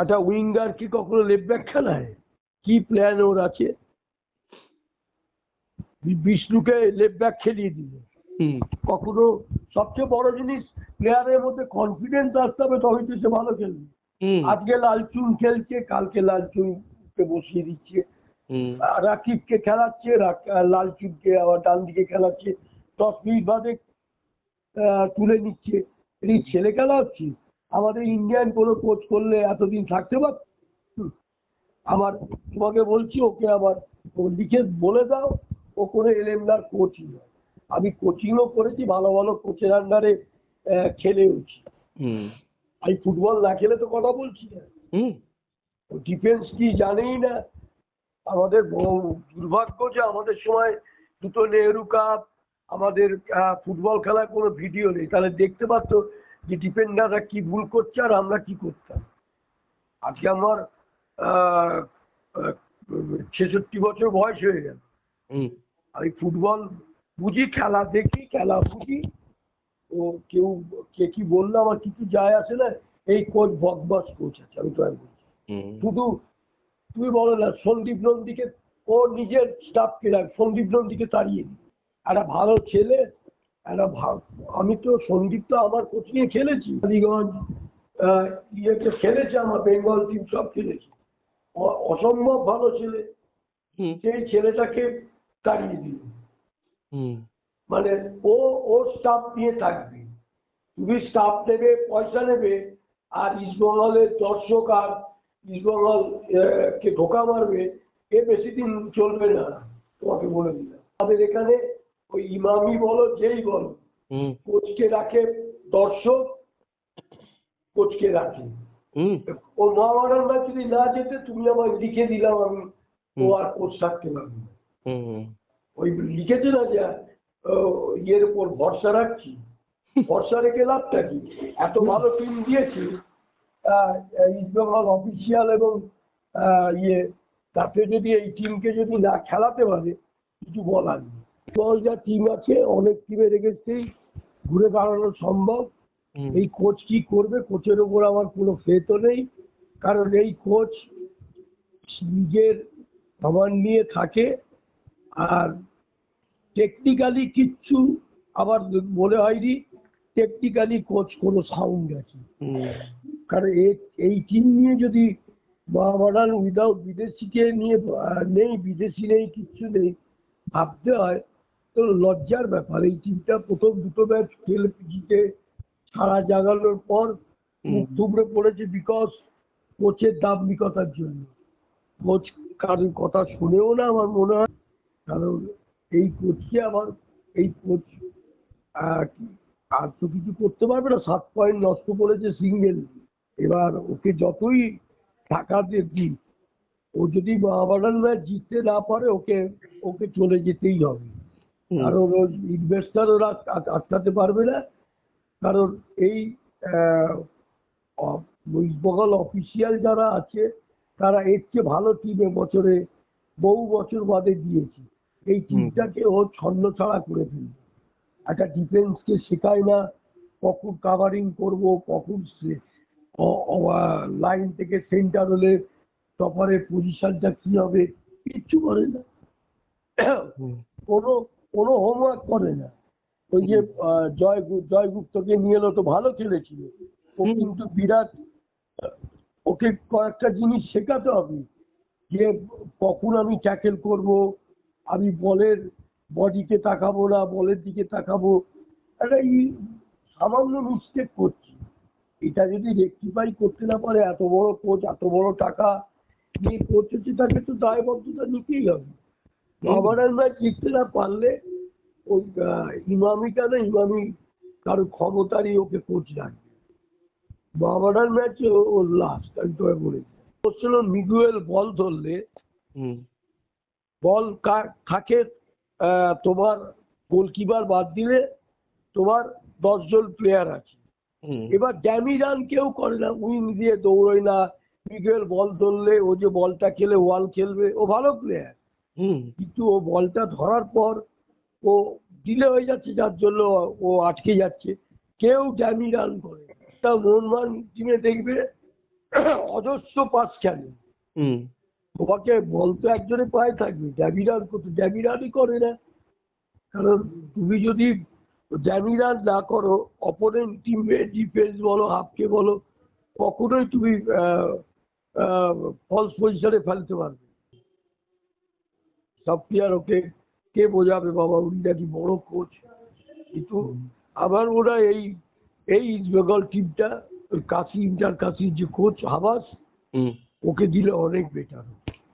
একটা উইঙ্গার কি কখনো লেফট ব্যাক খেলায়? কি প্ল্যান ওর আছে? বিষ্ণুকে লেফট ব্যাক খেলিয়ে দিল কখনো? সবচেয়ে বড় জিনিস প্লেয়ারের মধ্যে কনফিডেন্স আসতে হবে, তবেই তো সে ভালো খেলবে। আজকে লালচুন খেলছে, কালকে লালচুনকে বসিয়ে দিচ্ছে, রাকিবকে খেলাচ্ছে, লালচুনকে আবার ডান দিকে খেলাচ্ছে, 10 মিনিট বাদে তুলে নিচ্ছে। এই ছেলে খেলা হচ্ছে। আমাদের ইন্ডিয়ান কোনো কোচ করলে এতদিন থাকতে পারত? আমার তোমাকে বলছি, ওকে আবার লিখে বলে দাও, ও কোনো এলএমনার কোচই নয়। আমি কোচিংও করেছি, ভালো ভালো কোচের আন্ডারে খেলেওছি। আমি ফুটবল না খেলে তো কথা বলছি না। ডিফেন্স কি জানেই না। আমাদের দুর্ভাগ্য যে আমাদের সময় দুটো নেহেরু কাপ, আমাদের ফুটবল খেলার কোনো ভিডিও নেই, তাহলে দেখতে পারতো যে ডিফেন্ডাররা কি ভুল করছে আর আমরা কি করতাম। আজকে আমার 66 বছর বয়স হয়ে গেল, আমি ফুটবল বুঝি, খেলা দেখি, খেলা বুঝি। ও কেউ কে কি বললো আমার কিছু যায় আসে না। এই কোচ বদমাস কোচ আছে, আমি তো আর বলছি। শুধু তুমি বলো না, সন্দীপ নন্দীকে ও নিজের স্টাফকে রাখ, সন্দীপ নন্দীকে তাড়িয়ে দিই। একটা ভালো ছেলে, আমি তো সন্দীপ তো আমার কোচিংয়ে খেলেছি, আলিগঞ্জ ইয়েতে খেলেছে, আমার বেঙ্গল টিম সব খেলেছি। অসম্ভব ভালো ছেলে, সেই ছেলেটাকে তাড়িয়ে দিল। মানে ও স্টাফ নিয়ে থাকবে, তুমি স্টাফ নেবে, পয়সা নেবে, আর ইস্টবেঙ্গলের দর্শক আর ইস্টবেঙ্গল কে ধোকা মারবে, এ বেশি দিন চলবে না, তোমাকে বলে দিলাম। আমাদের এখানে ওই ইমামি বলো, যেই বলো, কোচকে রাখে দর্শক, কোচকে রাখে। ও মহামারান ম্যাচ যদি না যেতে, তুমি আমার লিখে দিলাম, আমি ও আর কোচ থাকতে পারবে না। ওই লিখেছে না যে ইয়ের উপর ভরসা রাখছি, ভরসা রেখে লাভটা কি? এত ভালো টিম দিয়েছি ইস্টবেঙ্গল অফিসিয়াল এবং ইয়ে, তাতে যদি এই টিমকে যদি না খেলাতে পারে, কিছু বলার নেই। যা টিম আছে, অনেক টিমের এগেন্সেই ঘুরে দাঁড়ানো সম্ভব। এই কোচ কি করবে, কোচের ওপর আমার কোনো ফেথও নেই, কারণ এই কোচ নিজের কমান্ড নিয়ে থাকে, আর টেকনিক্যালি কিচ্ছু আবার মনে হয়নি টেকনিক্যালি কোচ কোনো সাউন্ড আছে। কারণ এই টিম নিয়ে যদি মহামারান উইদাউট বিদেশিকে নিয়ে নেই, বিদেশি নেই, কিচ্ছু নেই, ভাবতে হয় তো লজ্জার ব্যাপার। এই টিমটা প্রথম দুটো ম্যাচ খেলে জিতে সারা জাগানোর পর মুখ থুবড়ে পড়েছে, বিকজ কোচের দাম্ভিকতার জন্য। কোচ কারোর কথা শুনেও না আমার মনে হয়, কারণ এই কোচকে আবার এই কোচ আর তো কিছু করতে পারবে না। 7 পয়েন্ট নষ্ট করেছে সিঙ্গেল। এবার ওকে যতই টাকা দিয়ে দিই, ও যদি মহামারান ম্যাচ জিততে না পারে, ওকে চলে যেতেই হবে। কারণ ওর ইনভেস্টার ওরা আটকাতে পারবে না। কারণ এই ইস্টবেঙ্গল অফিসিয়াল যারা আছে, তারা এর চেয়ে ভালো টিম বছরে বহু বছর বাদে দিয়েছে। এই টিমটাকে ও ছন্ন ছাড়া করে ফেলবে। একটা ডিফেন্সকে শেখায় না, কখন কাভারিং করবো, কখন লাইন থেকে সেন্টার হলে টপারের পজিশনটা কি হবে, কিচ্ছু করে না। কোনো কোনো হোমওয়ার্ক করে না। ওই যে জয়গুপ্তকে নিয়ে এলো, তো ভালো খেলেছিল ও, কিন্তু বিরাট, ওকে কয়েকটা জিনিস শেখাতে হবে, যে কখন আমি ট্যাকেল করব, আমি বলের বডিতে তাকাবো না, বলের দিকে তাকাবো। একটা সামান্য মিস্টেক করছি, এটা যদি রেকটিফাই করতে না পারে, এত বড় কোচ, এত বড় টাকা নিয়ে কোচ হচ্ছে, তাকে তো দায়বদ্ধতা নিতেই হবে। মহামারান ম্যাচ জিততে না পারলে ওই ইমামিটা না, ইমামি কারো ক্ষমতারই ওকে কোচ রাখবে। মহামারান ম্যাচে ওর লাস্ট, আমি তোকে বলেছি। বলছিল মিগুয়েল বল ধরলে, বল থাকে তোমার গোলকিপার বাদ দিলে তোমার 10 জন প্লেয়ার আছে। এবার ড্যামি রান কেউ করে না, উইং দিয়ে দৌড়োয় না। মিগুয়েল বল ধরলে, ও যে বলটা খেলে ওয়াল খেলবে, ও ভালো প্লেয়ার, কিন্তু ও বলটা ধরার পর ও ডিলে হয়ে যাচ্ছে, যার জন্য ও আটকে যাচ্ছে। কেউ ড্যামি রান করে। মোহনবাগান টিমে দেখবে অজস্র পাস খেলে। হুম তোমাকে বলতো একজনে পায়ে থাকবে, ড্যামি রান করতো, ড্যামি রানই করে না। কারণ তুমি যদি ড্যামি রান না করো, অপোনেন্ট টিমের ডিফেন্স বলো, হাফকে বলো, কখনোই তুমি ফলস পজিশনে ফেলতে পারবে। সব প্লেয়ার ওকে কে বোঝাবে বাবা, উনি নাকি বড় কোচ। কিন্তু আমার মনে হয় এই এই ইস্ট বেঙ্গল টিমটা ওই কাশি ইন্টার কাশির যে কোচ হাবাস, হুম ওকে দিলে অনেক বেটার।